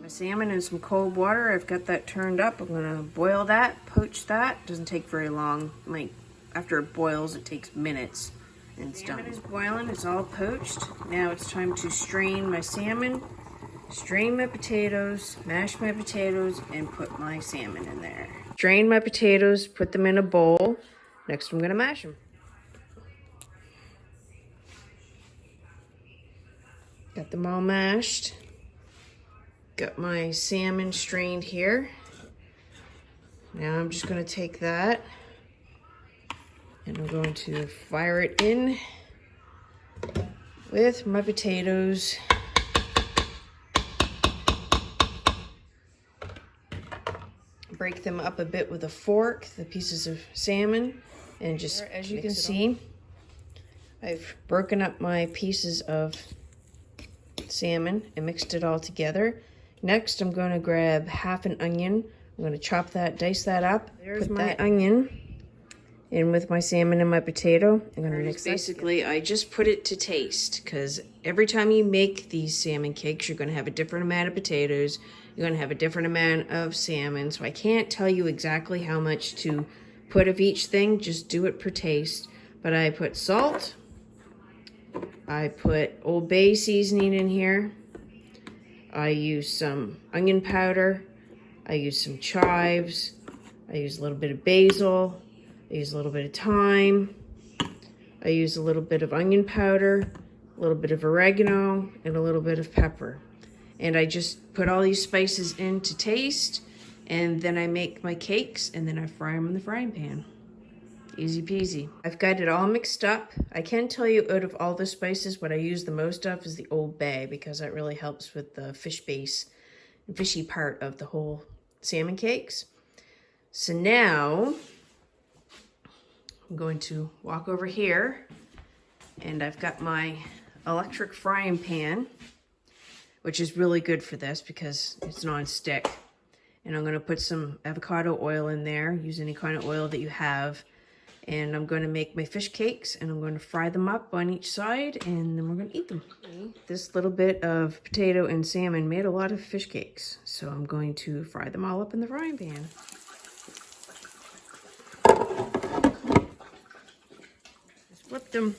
My salmon in some cold water. I've got that turned up. I'm gonna boil that, poach that. Doesn't take very long. Like after it boils, it takes minutes and it's done. Salmon is boiling, it's all poached. Now it's time to strain my salmon, strain my potatoes, mash my potatoes, and put my salmon in there. Drain my potatoes, put them in a bowl. Next I'm gonna mash them. Got them all mashed. Got my salmon strained here. Now I'm just going to take that and I'm going to fire it in with my potatoes. Break them up a bit with a fork, the pieces of salmon, and just, as you can see, I've broken up my pieces of salmon and mixed it all together. Next, I'm going to grab half an onion. I'm going to chop that, dice that up. There's my onion in with my salmon and my potato. I'm going to mix that. Basically, I just put it to taste because every time you make these salmon cakes, you're going to have a different amount of potatoes. You're going to have a different amount of salmon. So I can't tell you exactly how much to put of each thing. Just do it per taste. But I put salt. I put Old Bay seasoning in here. I use some onion powder. I use some chives. I use a little bit of basil. I use a little bit of thyme. I use a little bit of onion powder, a little bit of oregano, and a little bit of pepper. And I just put all these spices in to taste, and then I make my cakes, and then I fry them in the frying pan. Easy peasy. I've got it all mixed up. I can tell you out of all the spices, what I use the most of is the Old Bay because that really helps with the fish base and fishy part of the whole salmon cakes. So now I'm going to walk over here and I've got my electric frying pan, which is really good for this because it's non-stick. And I'm going to put some avocado oil in there. Use any kind of oil that you have. And I'm going to make my fish cakes and I'm going to fry them up on each side and then we're going to eat them. This little bit of potato and salmon made a lot of fish cakes. So I'm going to fry them all up in the frying pan. Just flip them.